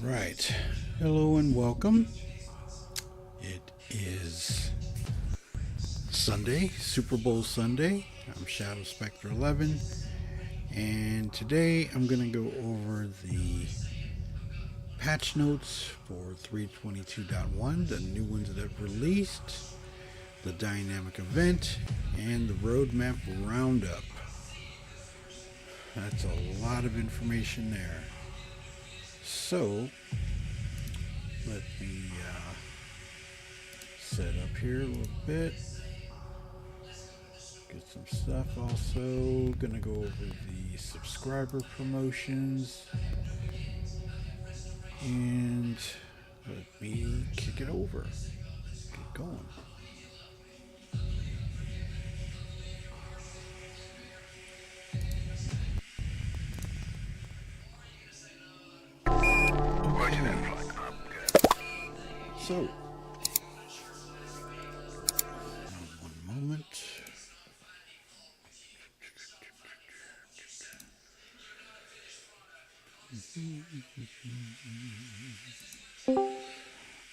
Right. Hello and welcome. It is Sunday, Super Bowl Sunday. I'm Shadow Spectre 11, and today I'm going to go over the patch notes for 322.1, the new ones that have released, the dynamic event, and the roadmap roundup. That's a lot of information there. So, let me set up here a little bit. Get some stuff. Also, gonna go over the subscriber promotions and let me kick it over. Get going. Okay. So, one moment.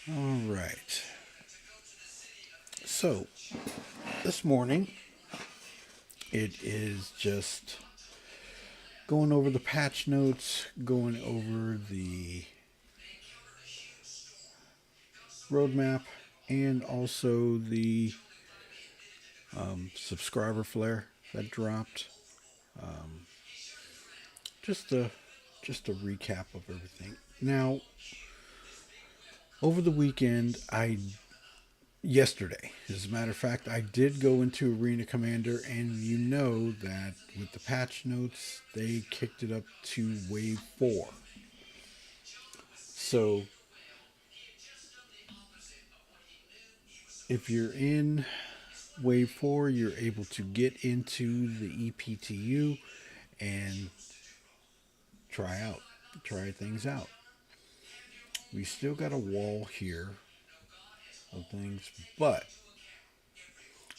All right. So, this morning, it is just going over the patch notes, going over the roadmap, and also the subscriber flare that dropped. Um, just a just a recap of everything. Now, over the weekend, I yesterday, as a matter of fact, I did go into Arena Commander, and you know that with the patch notes, they kicked it up to Wave 4. So, if you're in Wave 4, you're able to get into the EPTU and try try things out. We still got a wall here of things, but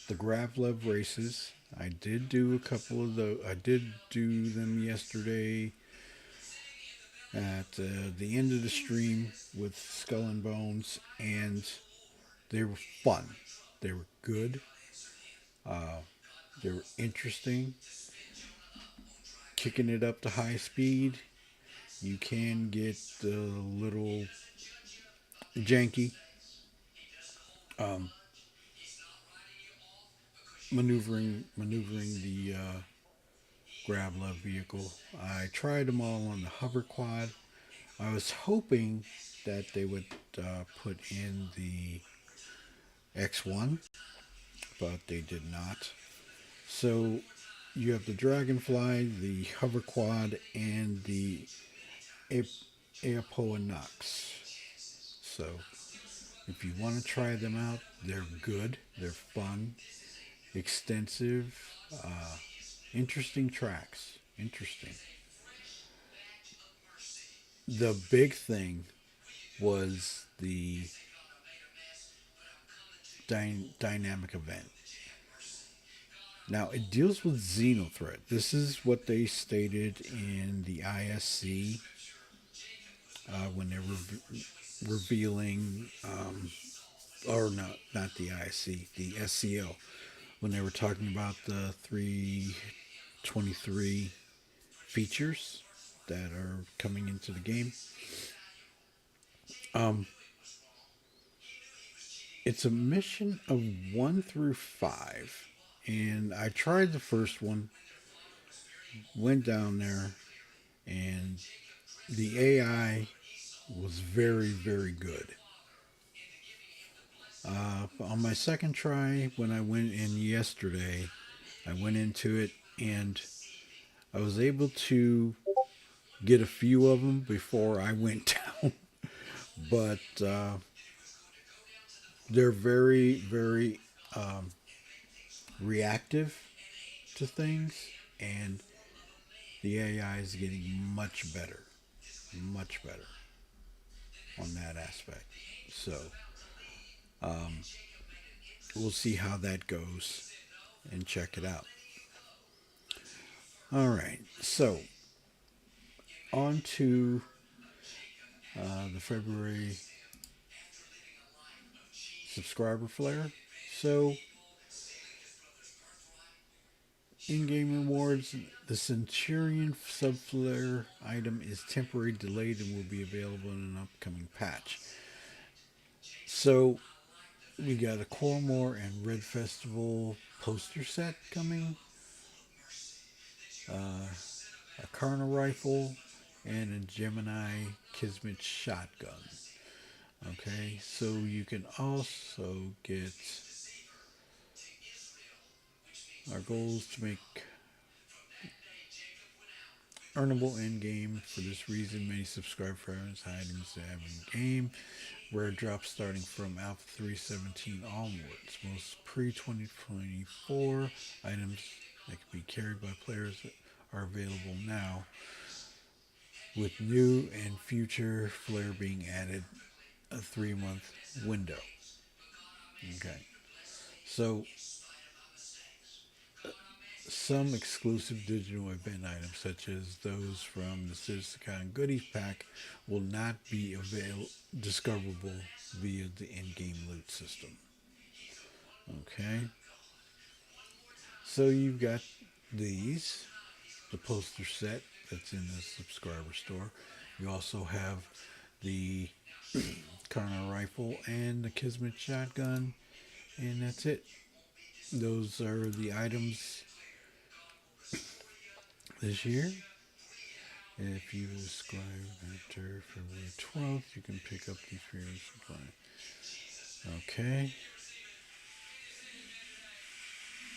the Gravlev races, I did do a couple of those. I did do them yesterday at the end of the stream with Skull and Bones, and they were fun. They were good. Uh, they were interesting. Kicking it up to high speed, you can get a little janky. Um, maneuvering the Gravlev vehicle. I tried them all on the hover quad. I was hoping that they would put in the X1, but they did not. So you have the Dragonfly, the hover quad, and the Airpoa Nox. So if you want to try them out, they're good. They're fun, extensive, interesting tracks. Interesting. The big thing was the dynamic event. Now, it deals with Xenothreat. This is what they stated in the ISC when they were revealing, or not the ISC, the SCL, when they were talking about the 323 features that are coming into the game. Um, it's a mission of 1 through 5. And I tried the first one, went down there, and the AI was very, very good. On my second try, when I went in yesterday, I went into it and I was able to get a few of them before I went down. But they're very, very reactive to things, and the AI is getting much better on that aspect. So we'll see how that goes and check it out. All right, so on to the February subscriber flare. So, in-game rewards, the Centurion sub-flare item is temporarily delayed and will be available in an upcoming patch. So, we got a Cormor and Red Festival poster set coming, uh, a Karna rifle, and a Gemini Kismet shotgun. Okay, so you can also get our goals to make earnable in game. For this reason, many subscribe for items to have in game. Rare drops starting from Alpha 317 onwards. Most pre 2024 items that can be carried by players are available now, with new and future flare being added a 3-month window. Okay, so some exclusive digital event items, such as those from the Citizen Goodies Pack, will not be discoverable via the in-game loot system. Okay, so you've got these, the poster set that's in the subscriber store. You also have the Karna rifle and the Kismet shotgun, and that's it. Those are the items this year. If you subscribe after February 12th, you can pick up these for your supply. Okay.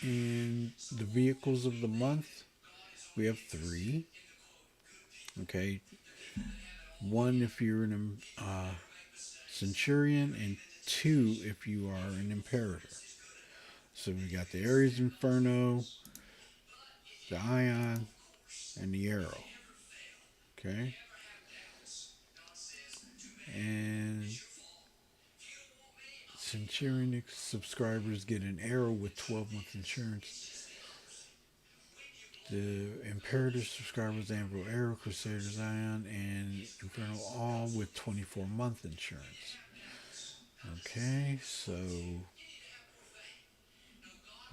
And the vehicles of the month, we have 3. Okay. 1 if you're an Centurion, and 2 if you are an Imperator. So we got the Ares Inferno, the Ion, and the Arrow. Okay. And Centurion subscribers get an Arrow with 12-month insurance. The Imperator subscribers, Anvil Arrow, Crusader Zion, and Inferno all with 24-month insurance. Okay, so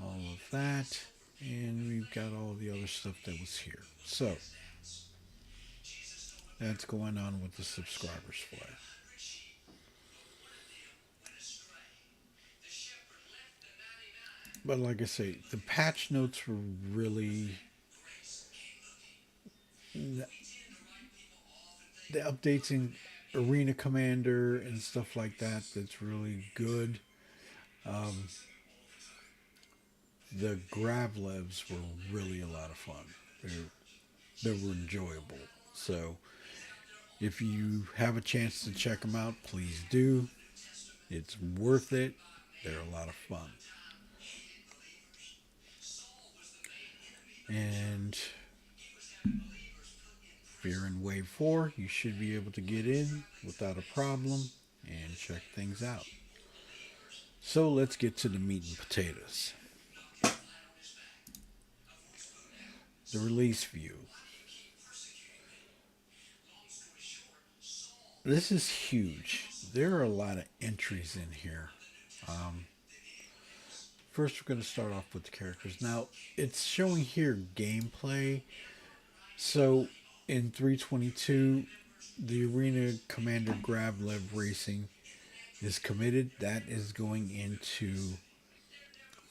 all of that. And we've got all the other stuff that was here. So that's going on with the subscribers flare. But like I say, the patch notes were really the updates in Arena Commander and stuff like that. That's really good. Um, the Gravlevs were really a lot of fun. They were enjoyable. So if you have a chance to check them out, please do. It's worth it. They're a lot of fun. And if you're in Wave 4, you should be able to get in without a problem and check things out. So let's get to the meat and potatoes. The release view. This is huge. There are a lot of entries in here. First, we're going to start off with the characters. Now, it's showing here gameplay. So, in 322, the Arena Commander Gravlev Racing is committed. That is going into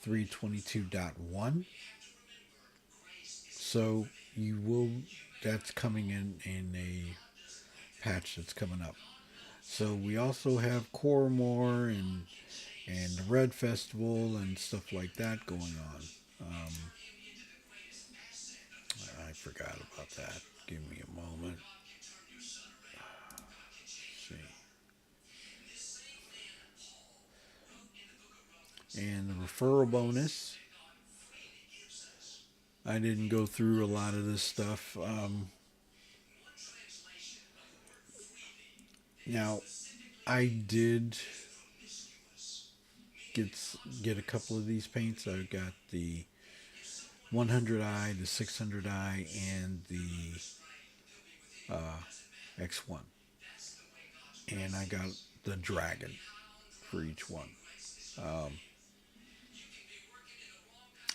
322.1. So, that's coming in a patch that's coming up. So we also have Cormor and the Red Festival and stuff like that going on. I forgot about that. Give me a moment. Let's see. And the referral bonus. I didn't go through a lot of this stuff. Now, I did get a couple of these paints. I got the 100i, the 600i, and the X1. and I got the dragon for each one. Um,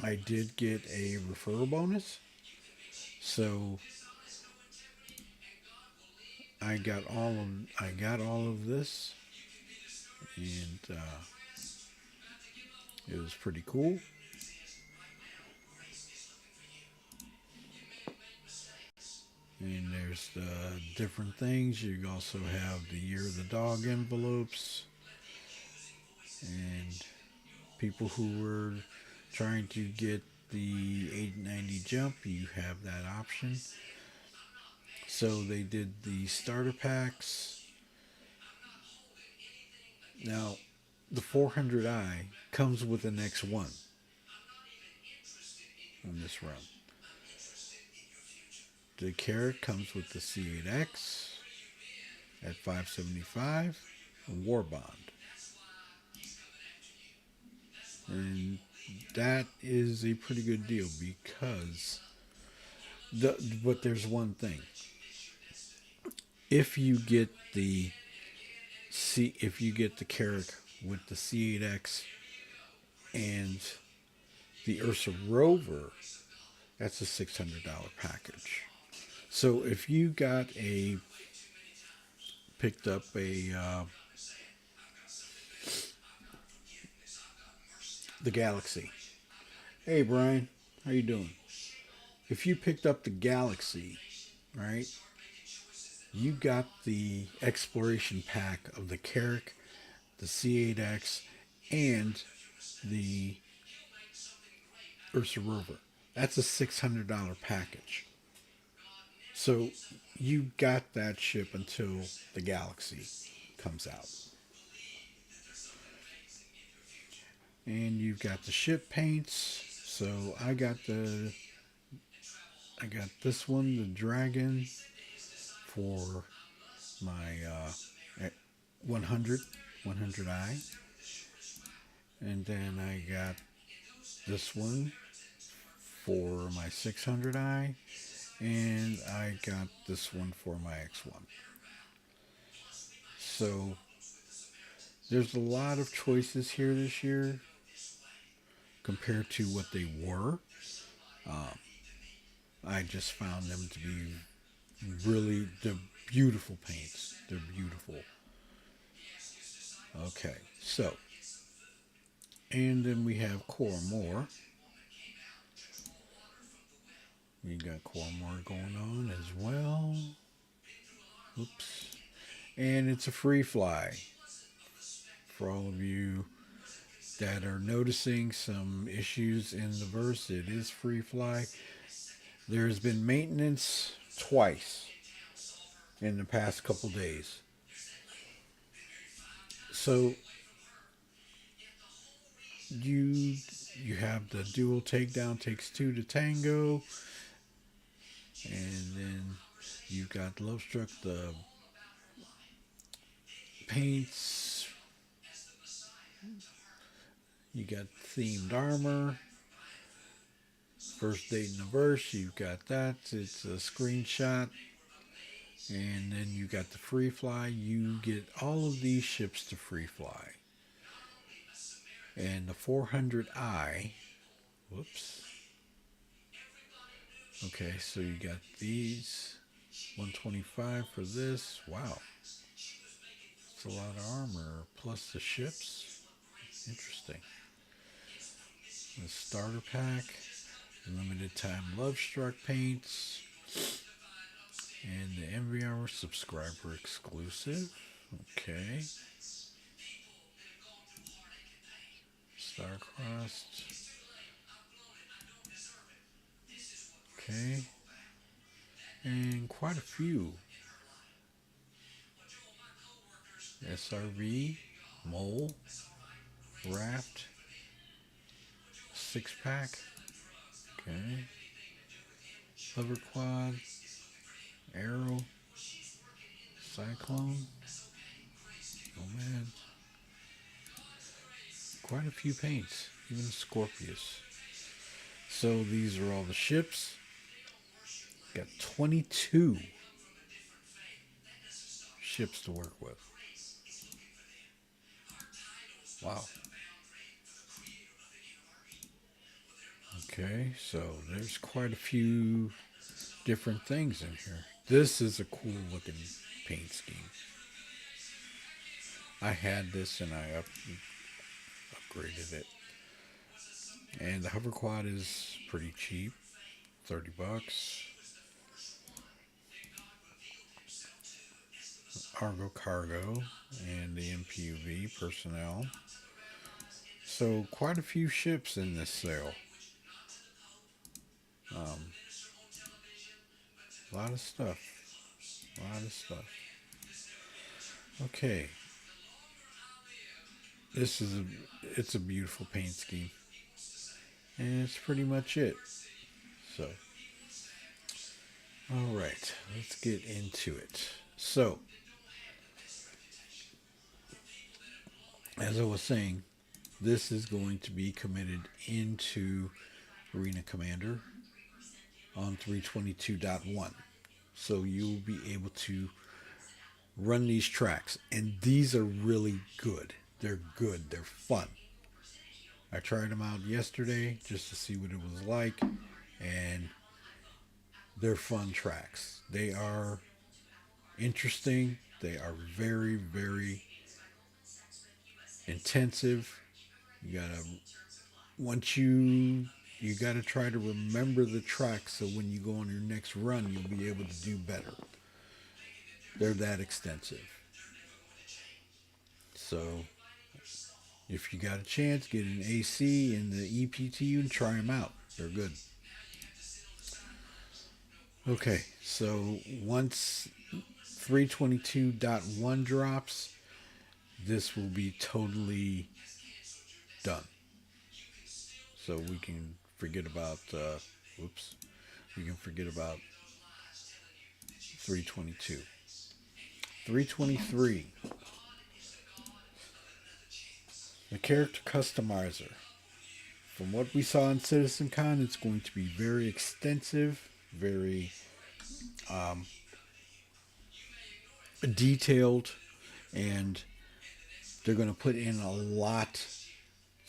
I did get a referral bonus, so I got all of this, and it was pretty cool. And there's the different things. You also have the Year of the Dog envelopes, and people who were trying to get the 890 jump, you have that option. So they did the starter packs. Now, the 400i comes with an X1 on this run. The carrot comes with the C8X at 575, War Bond. And that is a pretty good deal because but there's one thing. If you get the if you get the carrot with the C8X and the Ursa Rover, that's a $600 package. So if you got a picked up a the Galaxy. Hey Brian, how you doing? If you picked up the Galaxy, right? You got the exploration pack of the Carrack, the C8X, and the Ursa Rover. That's a $600 package. So you got that ship until the Galaxy comes out. And you've got the ship paints. So I got this one, the Dragon, for my 100 100i, and then I got this one for my 600i, and I got this one for my X1. So there's a lot of choices here this year compared to what they were. Um, I just found them to be they're beautiful paints. They're beautiful. Okay, so, and then we have Core More. We got Core More going on as well. Oops. And it's a free fly for all of you that are noticing some issues in the verse. It is free fly. There's been maintenance twice in the past couple days. So you you have the dual takedown takes two to tango, and then you got Love Struck, the paints. You got themed armor. First date in the verse, you've got that. It's a screenshot. And then you got the free fly. You get all of these ships to free fly. And the 400i. Whoops. Okay, so you got these. 125 for this. Wow. It's a lot of armor. Plus the ships. Interesting. The starter pack. Limited time Love Struck paints. And the Envy Hour subscriber exclusive. Okay. Starcrossed. Okay. And quite a few. SRV, Mole, Raft, six pack. Okay. Hover Quad, Arrow, Cyclone. Oh man. Quite a few paints. Even Scorpius. So these are all the ships. Got 22 ships to work with. Wow. Okay, so there's quite a few different things in here. This is a cool looking paint scheme. I had this and upgraded it. And the hover quad is pretty cheap, 30 bucks. Argo Cargo and the MPUV personnel. So quite a few ships in this sale. Um, a lot of stuff. A lot of stuff. Okay, this is it's a beautiful paint scheme, and it's pretty much it. So, all right, let's get into it. So, as I was saying, this is going to be committed into Arena Commander on 322.1. So you'll be able to run these tracks, and these are really good. They're good. They're fun. I tried them out yesterday just to see what it was like, and they're fun tracks. They are interesting. They are very, very intensive. You gotta once you gotta try to remember the tracks so when you go on your next run, you'll be able to do better. They're that extensive. So if you got a chance, get an AC and the EPTU and try them out. They're good. Okay, so once 322.1 drops, this will be totally done. So we can forget about, whoops, we can forget about 322. 323, the character customizer. From what we saw in CitizenCon, it's going to be very extensive, very um, detailed, and they're going to put in a lot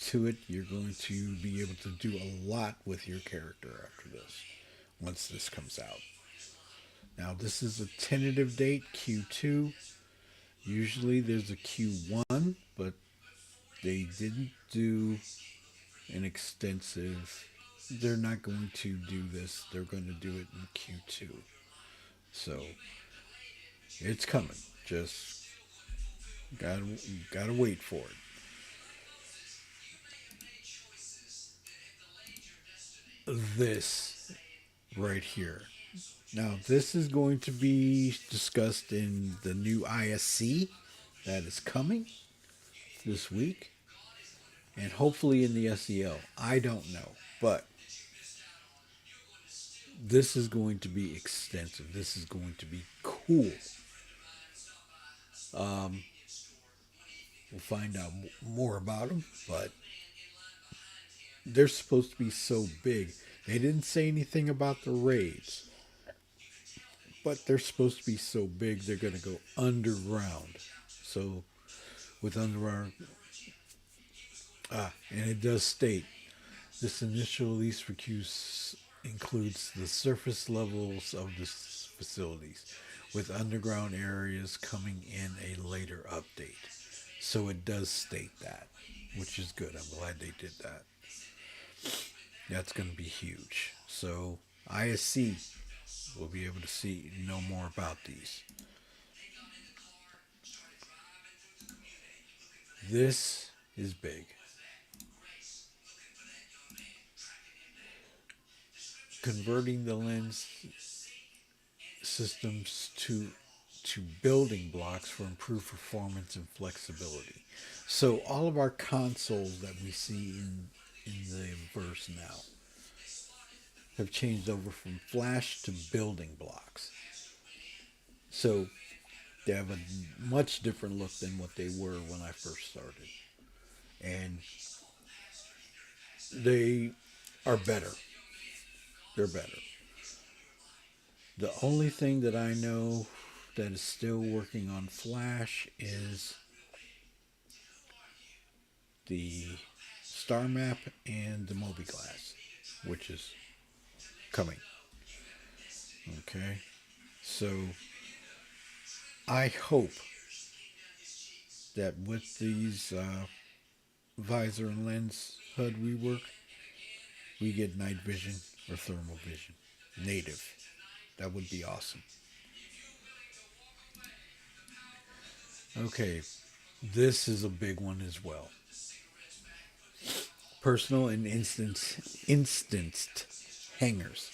to it. You're going to be able to do a lot with your character after this, once this comes out. Now, this is a tentative date, Q2. Usually there's a Q1, but they didn't do an extensive. They're not going to do this. They're going to do it in Q2. So it's coming. Just gotta wait for it. This right here. Now this is going to be discussed in the new ISC that is coming this week, and hopefully in the SEL. I don't know, but this is going to be extensive. This is going to be cool. Um, we'll find out more about them, but they're supposed to be so big. They didn't say anything about the raids, but they're supposed to be so big they're going to go underground. So with underground, and it does state this initial release for Qs includes the surface levels of the facilities, with underground areas coming in a later update. So it does state that, which is good. I'm glad they did that. That's going to be huge. So ISC will be able to see know more about these. This is big. Converting the lens systems to building blocks for improved performance and flexibility. So all of our consoles that we see in the verse now have changed over from flash to building blocks. So they have a much different look than what they were when I first started. And they are better. They're better. The only thing that I know that is still working on Flash is the star map and the Moby Glass, which is coming. Okay, so I hope that with these visor and lens HUD rework, we get night vision or thermal vision native. That would be awesome. Okay, this is a big one as well. Personal and instanced hangers.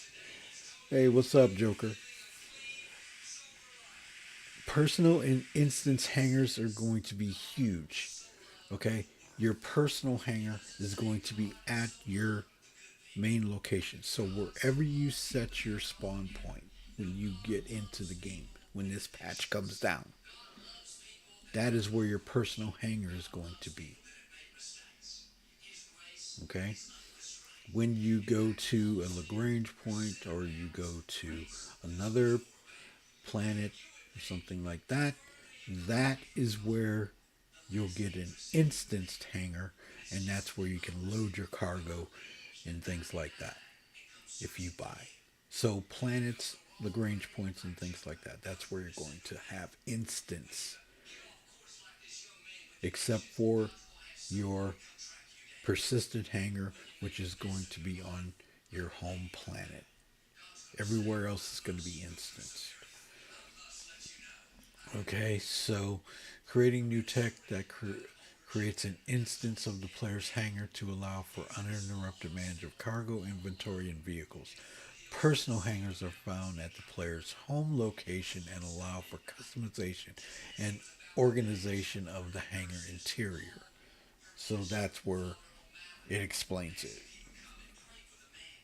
Hey, what's up, Joker? Personal and instance hangers are going to be huge. Okay, your personal hanger is going to be at your main location. So wherever you set your spawn point when you get into the game, when this patch comes down, that is where your personal hanger is going to be. Okay? When you go to a Lagrange point or you go to another planet or something like that, that is where you'll get an instanced hanger, and that's where you can load your cargo and things like that if you buy. So planets, Lagrange points, and things like that, that's where you're going to have instance, except for your persistent hanger, which is going to be on your home planet. Everywhere else is going to be instance. Okay, so creating new tech that creates an instance of the player's hangar to allow for uninterrupted management of cargo, inventory, and vehicles. Personal hangars are found at the player's home location and allow for customization and organization of the hangar interior. So that's where it explains it.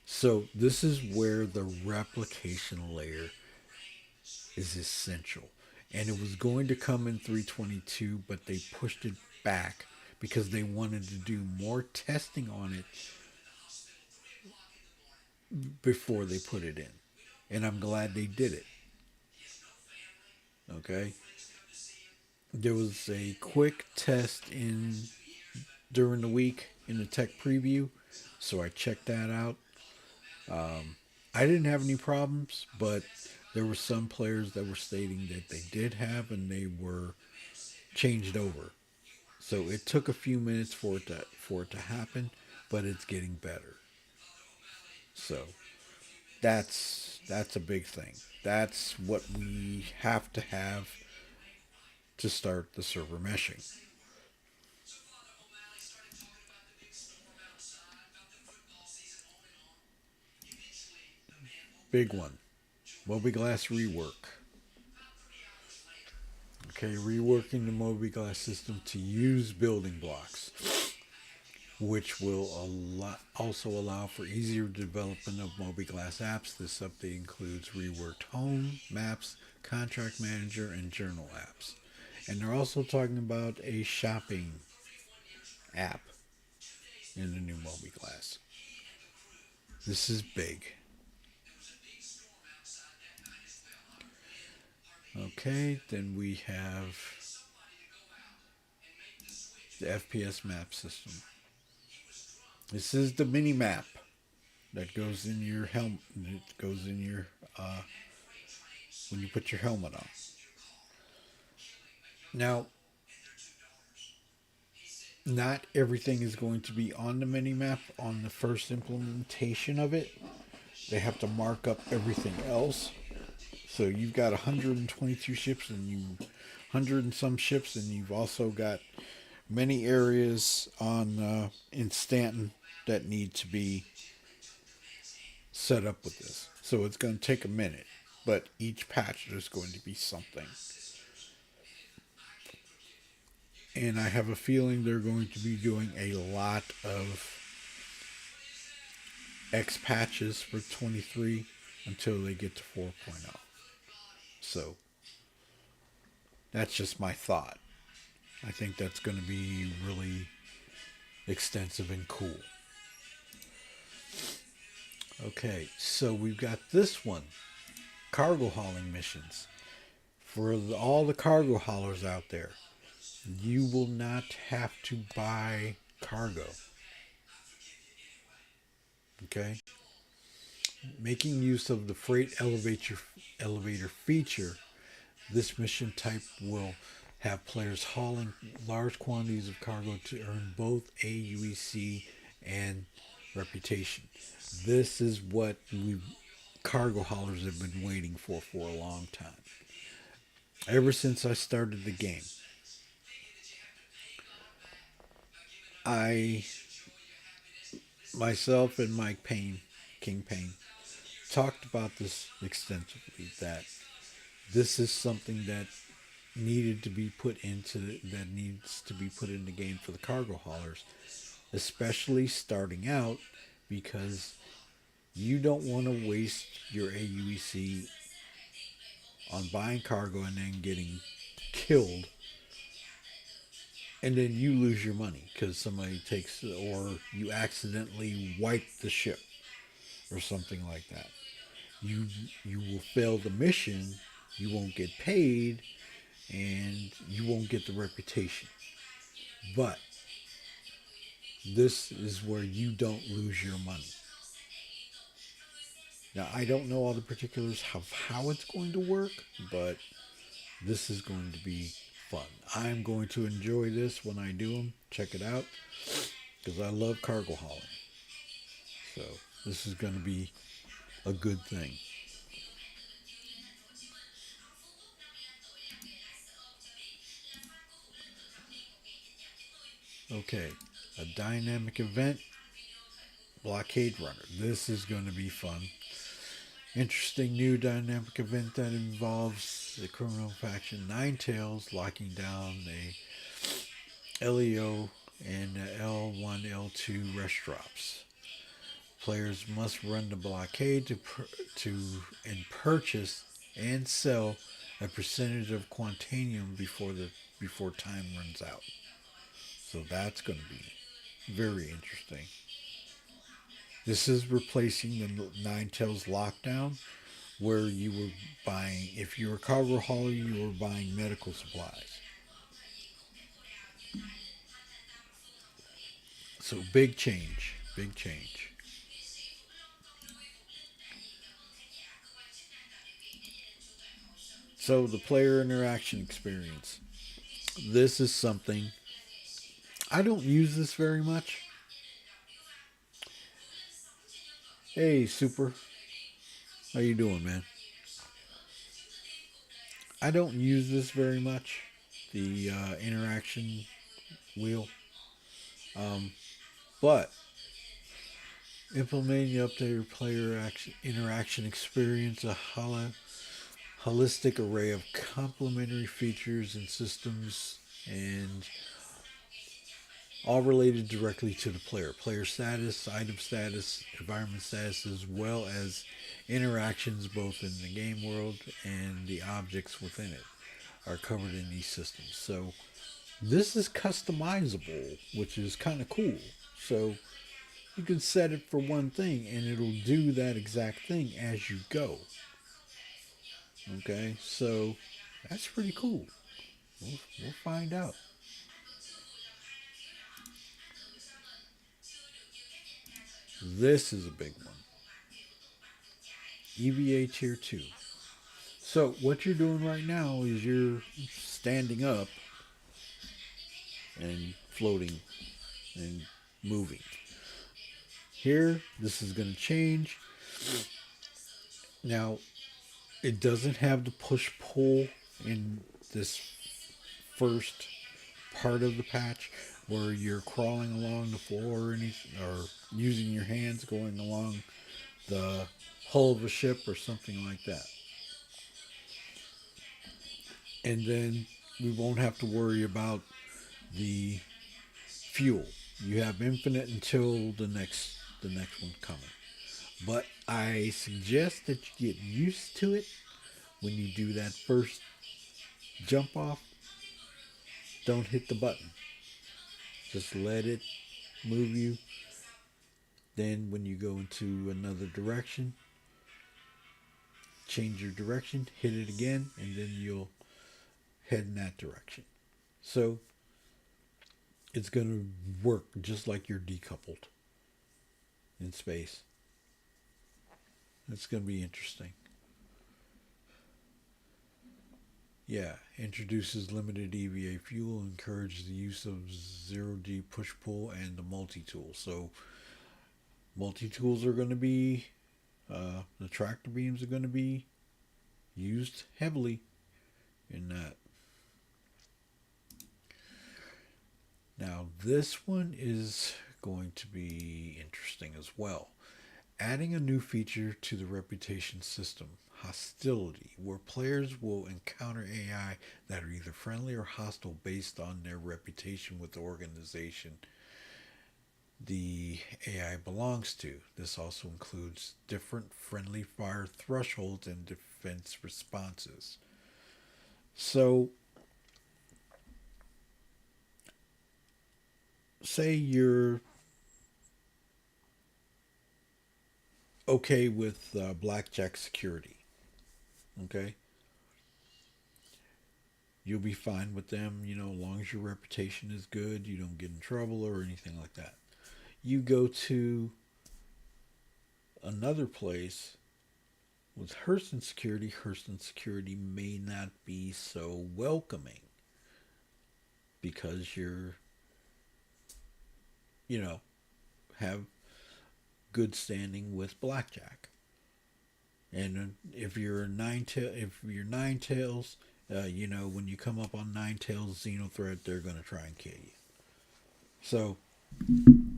So this is where the replication layer is essential. And it was going to come in 322, but they pushed it back because they wanted to do more testing on it before they put it in. And I'm glad they did it. Okay? There was a quick test in during the week in the tech preview, so I checked that out. I didn't have any problems, but there were some players that were stating that they did have, and they were changed over. So it took a few minutes for it to happen, but it's getting better. So that's a big thing. That's what we have to start the server meshing. Big one. Moby-Glass rework. Okay, reworking the Moby-Glass system to use building blocks, which will also allow for easier development of Moby-Glass apps. This update includes reworked home, maps, contract manager, and journal apps. And they're also talking about a shopping app in the new Moby-Glass. This is big. Okay, then we have the FPS map system. This is the mini map that goes in your helmet. It goes in your when you put your helmet on. Now, not everything is going to be on the mini map on the first implementation of it. They have to mark up everything else. So you've got 122 ships and 100 and some ships, and you've also got many areas on in Stanton that need to be set up with this. So it's going to take a minute, but each patch there's going to be something. And I have a feeling they're going to be doing a lot of X patches for 23 until they get to 4.0. So that's just my thought. I think that's going to be really extensive and cool. Okay, so we've got this one, cargo hauling missions. For all the cargo haulers out there, you will not have to buy cargo. Okay, making use of the elevator feature, this mission type will have players hauling large quantities of cargo to earn both AUEC and reputation. This is what we cargo haulers have been waiting for a long time. Ever since I started the game, I myself and Mike Payne, King Payne, talked about this extensively. That this is something that needs to be put in the game for the cargo haulers, especially starting out, because you don't want to waste your AUEC on buying cargo and then getting killed, and then you lose your money because somebody takes, or you accidentally wipe the ship or something like that. You you will fail the mission, you won't get paid, and you won't get the reputation. But this is where you don't lose your money. Now, I don't know all the particulars of how it's going to work, but this is going to be fun. I'm going to enjoy this when I do them. Check it out because I love cargo hauling. So, this is going to be a good thing. Okay, a dynamic event, blockade runner. This is going to be fun. Interesting new dynamic event that involves the criminal faction Nine Tails locking down a LEO and L1, L2 rest drops. Players must run the blockade to and purchase and sell a percentage of Quantanium before time runs out. So that's going to be very interesting. This is replacing the Nine Tails lockdown, where you were buying, if you were a cargo hauler, you were buying medical supplies. So big change, big change. So the player interaction experience. This is something I don't use this very much. Hey, Super, how you doing, man? I don't use this very much. The interaction wheel, um, but implementing the updated interaction experience, holistic array of complementary features and systems, and all related directly to the player status, item status, environment status, as well as interactions both in the game world and the objects within it are covered in these systems. So this is customizable, which is kind of cool. So you can set it for one thing and it'll do that exact thing as you go. Okay, so that's pretty cool. We'll find out. This is a big one. EVA Tier 2. So, what you're doing right now is you're standing up and floating and moving. Here, this is going to change. Now, it doesn't have the push pull in this first part of the patch where you're crawling along the floor or using your hands going along the hull of a ship or something like that. And then we won't have to worry about the fuel. You have infinite until the next one coming. But I suggest that you get used to it when you do that first jump off. Don't hit the button. Just let it move you. Then when you go into another direction, change your direction, hit it again, and then you'll head in that direction. So it's going to work just like you're decoupled in space. It's going to be interesting. Yeah, introduces limited EVA fuel, encourages the use of zero G push pull and the multi tool. So multi tools are going to be the tractor beams are going to be used heavily in that. Now this one is going to be interesting as well. Adding a new feature to the reputation system, hostility, where players will encounter AI that are either friendly or hostile based on their reputation with the organization the AI belongs to. This also includes different friendly fire thresholds and defense responses. So, say you're okay with blackjack security, okay? You'll be fine with them, as long as your reputation is good, you don't get in trouble or anything like that. You go to another place with Hurston Security may not be so welcoming because you know, have good standing with blackjack. And if you're nine tails, when you come up on nine tails Xenothreat, they're gonna try and kill you. So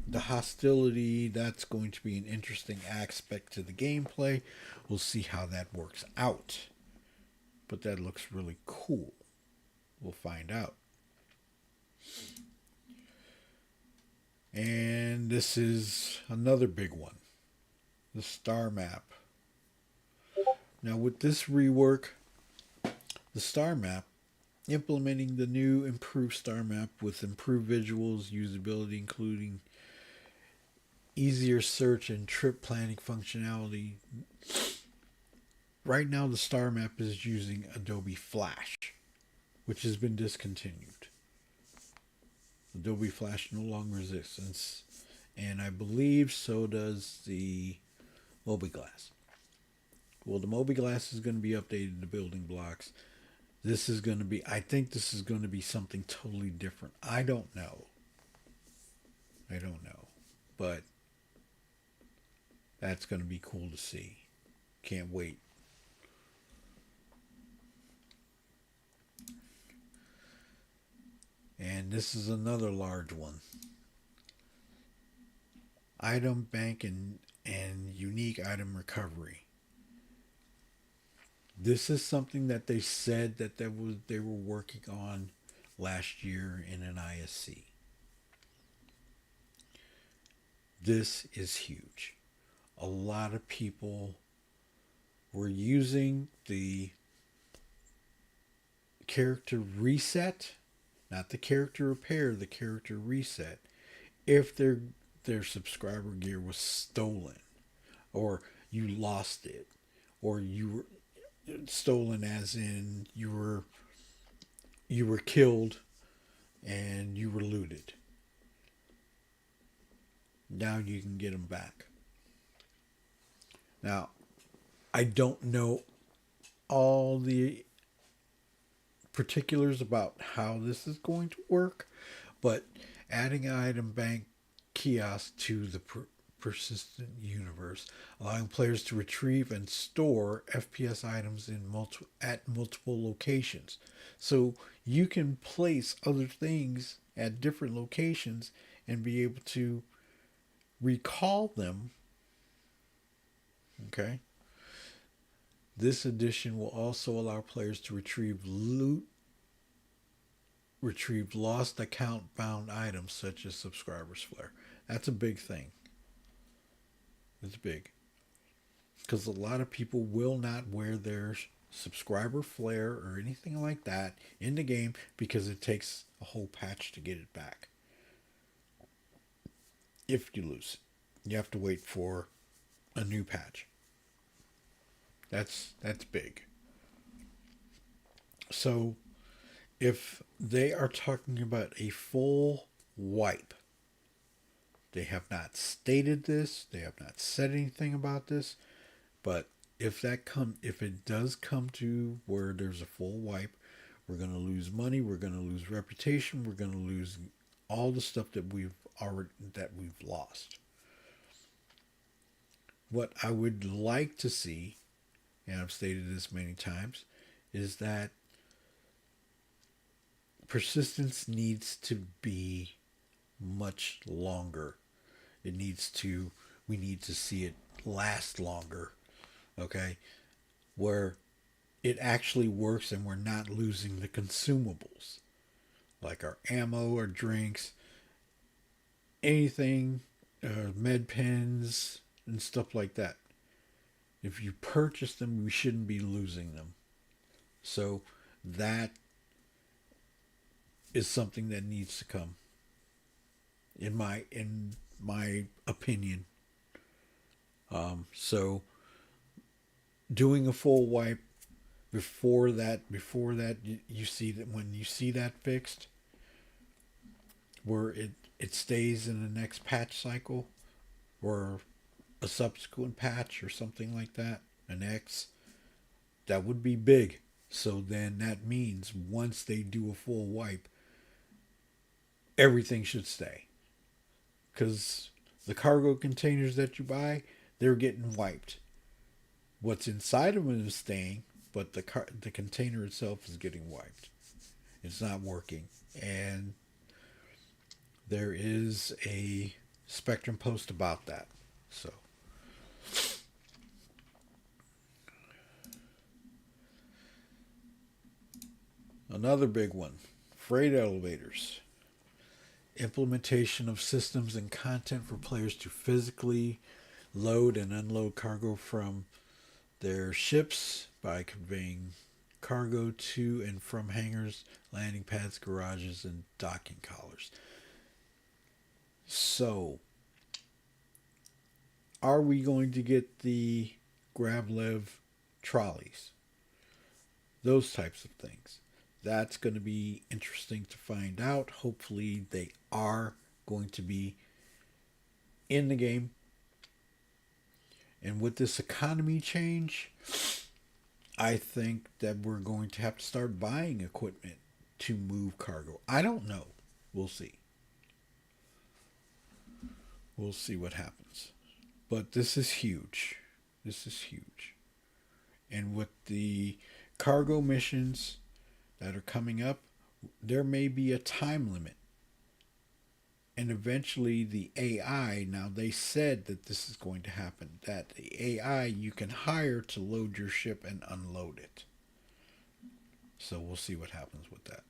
the hostility, that's going to be an interesting aspect to the gameplay. We'll see how that works out. But that looks really cool. We'll find out. And this is another big one, the star map. Now, with this rework, the star map, implementing the new improved star map with improved visuals, usability, including easier search and trip planning functionality. Right now, the star map is using Adobe Flash, which has been discontinued. Adobe Flash no longer exists, and I believe so does the Mobi-Glass. Well, the Mobi-Glass is going to be updated to building blocks. I think this is going to be something totally different. I don't know. But that's going to be cool to see. Can't wait. And this is another large one. Item bank and unique item recovery. This is something that they said that they were working on last year in an ISC. This is huge. A lot of people were using the character reset, not the character repair, the character reset, if their subscriber gear was stolen or you lost it or you were stolen as in you were killed and you were looted. Now you can get them back. Now, I don't know all the particulars about how this is going to work, but adding an item bank kiosk to the persistent universe, allowing players to retrieve and store FPS items at multiple locations. So you can place other things at different locations and be able to recall them. Okay. This edition will also allow players to retrieve lost account bound items such as subscribers flare. That's a big thing. It's big. Because a lot of people will not wear their subscriber flare or anything like that in the game because it takes a whole patch to get it back. If you lose it, you have to wait for a new patch. That's big. So if they are talking about a full wipe. They have not stated this. They have not said anything about this. But if it does come to where there's a full wipe, we're going to lose money. We're going to lose reputation. We're going to lose all the stuff that we've lost. What I would like to see, and I've stated this many times, is that persistence needs to be much longer. We need to see it last longer. Okay? Where it actually works and we're not losing the consumables. Like our ammo, our drinks, anything, med pens, and stuff like that. If you purchase them, we shouldn't be losing them. So that is something that needs to come, in my opinion. So doing a full wipe before that, you see that when you see that fixed, where it stays in the next patch cycle or a subsequent patch or something like that, an X, that would be big. So then that means once they do a full wipe, everything should stay. Because the cargo containers that you buy, they're getting wiped. What's inside of them is staying, but the container itself is getting wiped. It's not working. And there is a Spectrum post about that. So another big one, freight elevators. Implementation of systems and content for players to physically load and unload cargo from their ships by conveying cargo to and from hangars, landing pads, garages, and docking collars. So, are we going to get the Gravlev trolleys? Those types of things. That's going to be interesting to find out. Hopefully, they are going to be in the game. And with this economy change, I think that we're going to have to start buying equipment to move cargo. I don't know. We'll see. We'll see what happens. But this is huge. This is huge. And with the cargo missions that are coming up, there may be a time limit. And eventually the AI, now they said that this is going to happen, that the AI you can hire to load your ship and unload it. So we'll see what happens with that.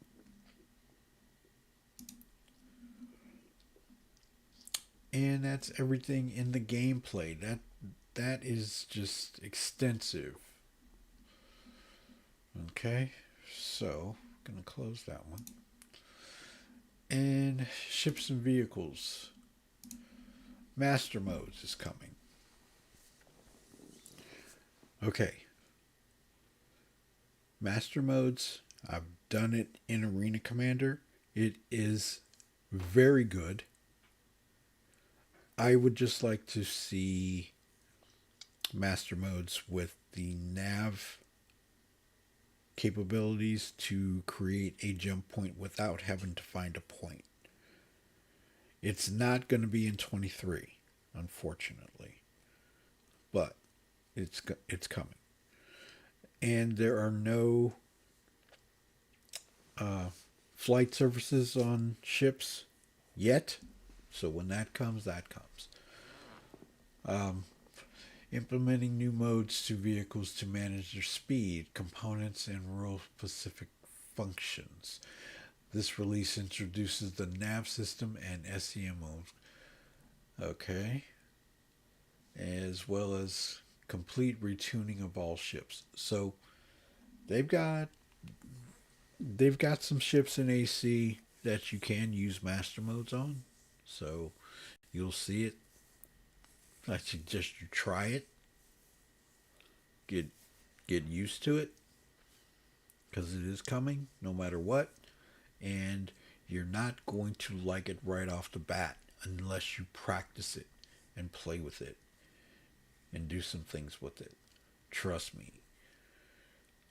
And that's everything in the gameplay. That is just extensive. Okay, so I'm gonna close that one. And ships and vehicles. Master modes is coming. Okay. Master modes. I've done it in Arena Commander. It is very good. I would just like to see master modes with the nav capabilities to create a jump point without having to find a point. It's not going to be in 23, unfortunately, but it's coming. And there are no flight services on ships yet. So when that comes, that comes. Implementing new modes to vehicles to manage their speed, components, and role-specific functions. This release introduces the nav system and SEM mode. Okay. As well as complete retuning of all ships. So they've got some ships in AC that you can use master modes on. So you'll see it. I suggest you try it. Get used to it because it is coming no matter what. And you're not going to like it right off the bat unless you practice it and play with it and do some things with it. Trust me.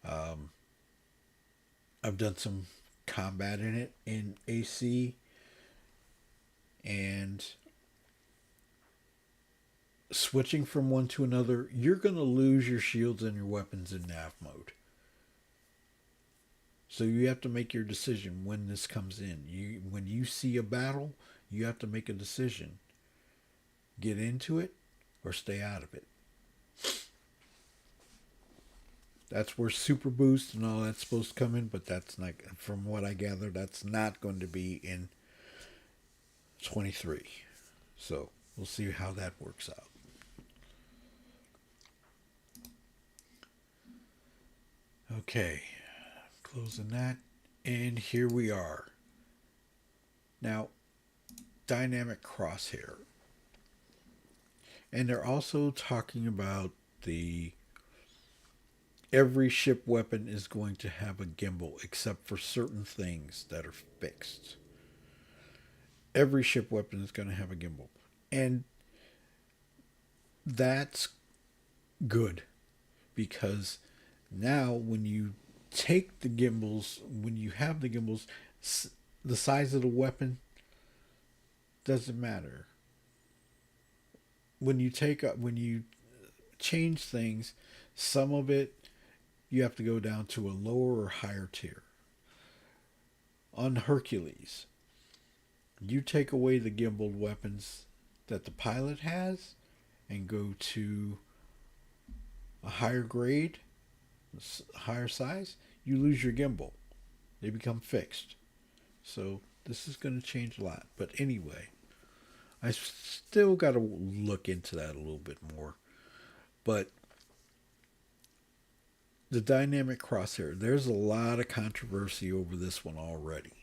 Um, I've done some combat in it in AC, and switching from one to another, you're going to lose your shields and your weapons in nav mode. So you have to make your decision when this comes in. When you see a battle, you have to make a decision. Get into it or stay out of it. That's where super boost and all that's supposed to come in, but that's not, from what I gather, that's not going to be in 23. So we'll see how that works out. Okay, closing that, and here we are. Now, dynamic crosshair. And they're also talking about the every ship weapon is going to have a gimbal except for certain things that are fixed. Every ship weapon is going to have a gimbal. And that's good because now when you take the gimbals, when you have the gimbals, the size of the weapon doesn't matter. When you change things, some of it you have to go down to a lower or higher tier. On Hercules, you take away the gimbaled weapons that the pilot has and go to a higher grade, higher size, you lose your gimbal. They become fixed. So this is going to change a lot. But anyway, I still got to look into that a little bit more. But the dynamic crosshair, there's a lot of controversy over this one already.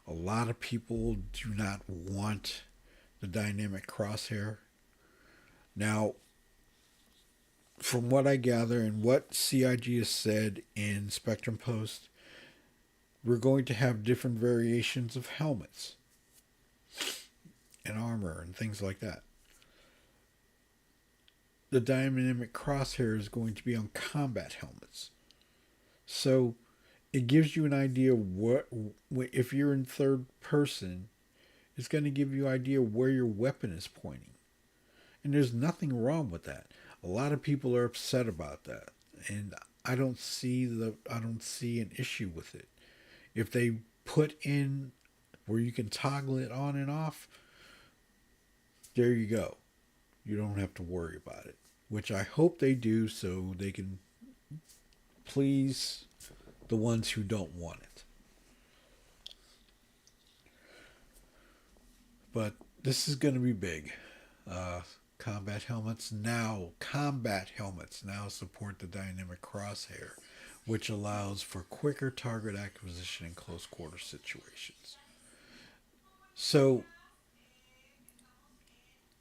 A lot of people do not want the dynamic crosshair. Now, from what I gather and what CIG has said in Spectrum Post, we're going to have different variations of helmets and armor and things like that. The dynamic crosshair is going to be on combat helmets. So it gives you an idea what, if you're in third person, it's going to give you an idea where your weapon is pointing. And there's nothing wrong with that. A lot of people are upset about that, and I don't see an issue with it. If they put in where you can toggle it on and off, there you go. You don't have to worry about it, which I hope they do so they can please the ones who don't want it. But this is going to be big. Combat helmets now support the dynamic crosshair, which allows for quicker target acquisition in close quarter situations. So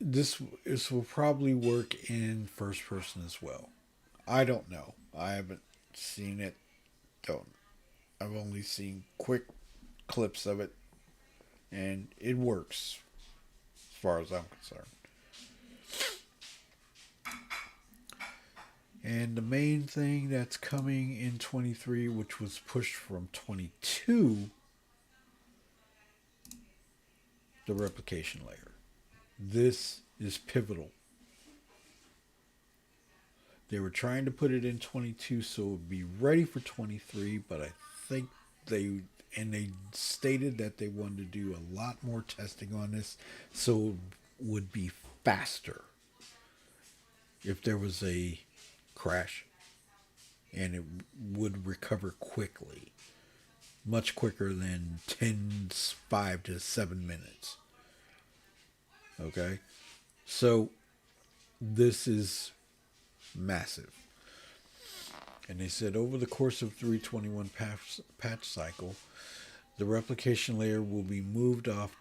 this will probably work in first person as well. I don't know. I haven't seen it. I've only seen quick clips of it, and it works as far as I'm concerned. And the main thing that's coming in 23, which was pushed from 22, the replication layer. This is pivotal. They were trying to put it in 22 so it would be ready for 23, but I think they stated that they wanted to do a lot more testing on this so it would be faster if there was a crash, and it would recover quickly, much quicker than 5 to 7 minutes. Okay, so this is massive. And they said over the course of 321 patch cycle, the replication layer will be moved off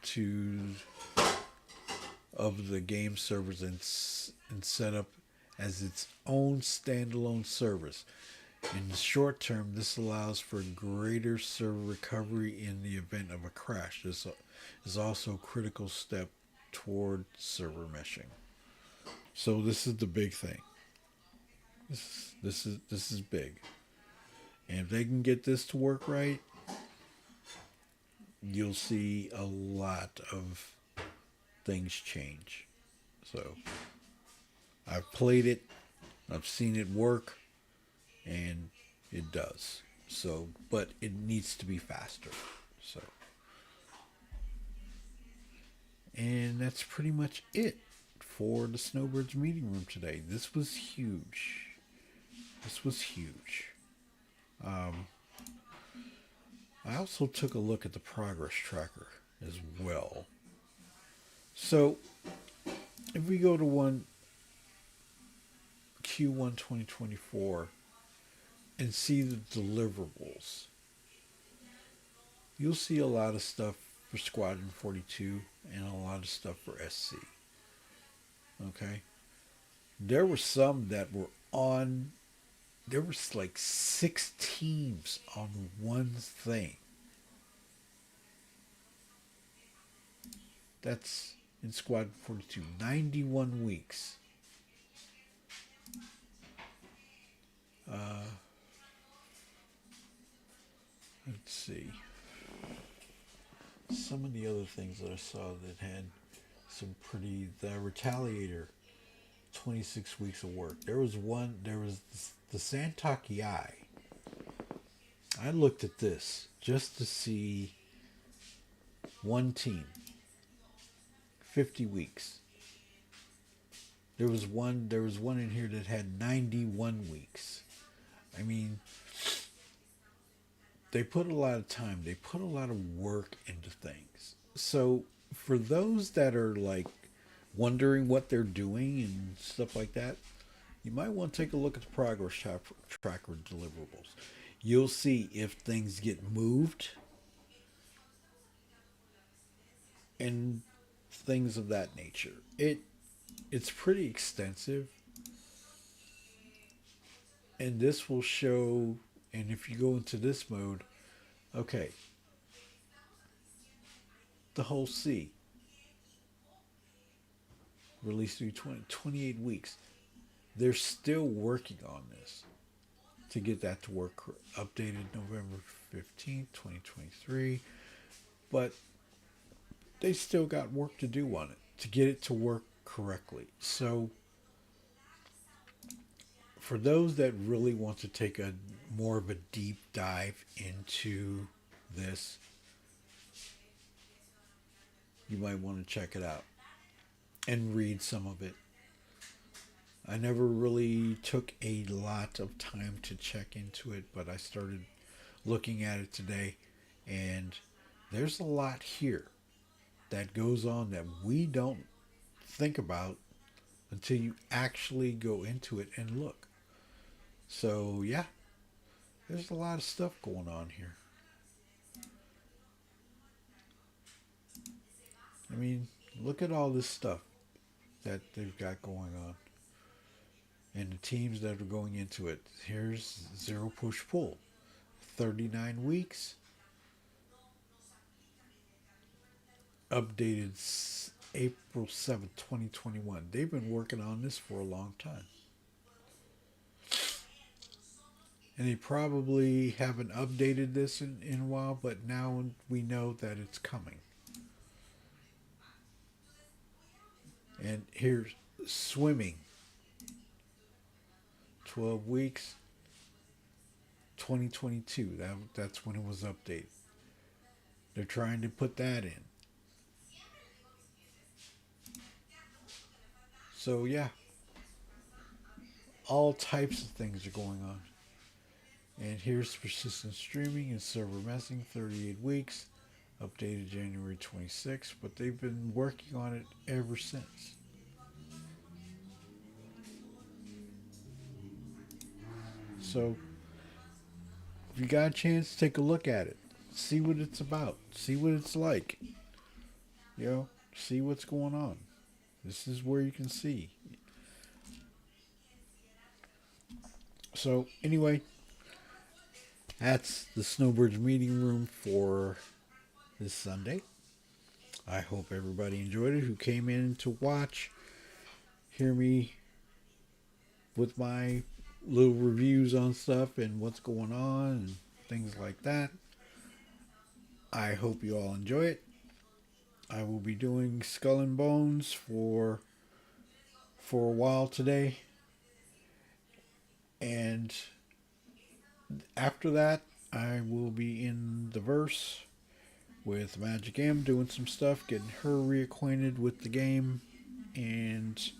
of the game servers and set up as its own standalone service. In the short term, this allows for greater server recovery in the event of a crash. This is also a critical step toward server meshing. So this is the big thing. This is big. And if they can get this to work right, you'll see a lot of things change. So I've played it, I've seen it work, and it does. So, but it needs to be faster. So, and that's pretty much it for the Snowbirds meeting room today. This was huge. This was huge. Um, I also took a look at the progress tracker as well. So, if we go to one Q1 2024 and see the deliverables, you'll see a lot of stuff for Squadron 42 and a lot of stuff for SC. Okay? There were some that were on, there was like 6 teams on one thing. That's in Squadron 42, 91 weeks. Uh, let's see. Some of the other things that I saw that had some pretty, the Retaliator, 26 weeks of work. There was the Santaki Eye. I looked at this just to see one team, 50 weeks. There was one in here that had 91 weeks. I mean, they put a lot of time, they put a lot of work into things. So for those that are like wondering what they're doing and stuff like that, you might want to take a look at the progress tracker deliverables. You'll see if things get moved and things of that nature. It's pretty extensive, and this will show. And if you go into this mode, okay, the whole C released through 28 weeks. They're still working on this to get that to work. Updated November 15th, 2023, but they still got work to do on it to get it to work correctly. So for those that really want to take a more of a deep dive into this, you might want to check it out and read some of it. I never really took a lot of time to check into it, but I started looking at it today, and there's a lot here that goes on that we don't think about until you actually go into it and look. So, yeah, there's a lot of stuff going on here. I mean, look at all this stuff that they've got going on and the teams that are going into it. Here's Zero Push Pull, 39 weeks, updated April 7th, 2021. They've been working on this for a long time. And they probably haven't updated this in a while, but now we know that it's coming. And here's swimming, 12 weeks, 2022. That's when it was updated. They're trying to put that in. So, yeah, all types of things are going on. And here's persistent streaming and server messing, 38 weeks, updated January 26th, but they've been working on it ever since. So, if you got a chance, take a look at it. See what it's about. See what it's like. You know, see what's going on. This is where you can see. So, anyway, That's the Snowbirds meeting room for this Sunday. I hope everybody enjoyed it who came in to watch, hear me with my little reviews on stuff and what's going on and things like that. I hope you all enjoy it. I will be doing Skull and Bones for a while today, and after that, I will be in the verse with Magic M doing some stuff, getting her reacquainted with the game, and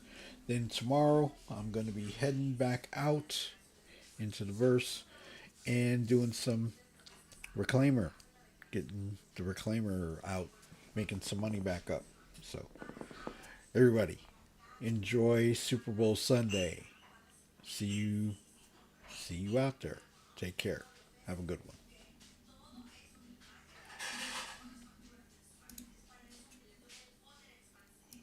then tomorrow I'm going to be heading back out into the verse and doing some reclaimer, getting the reclaimer out, making some money back up. So everybody, enjoy Super Bowl Sunday. See you out there. Take care. Have a good one.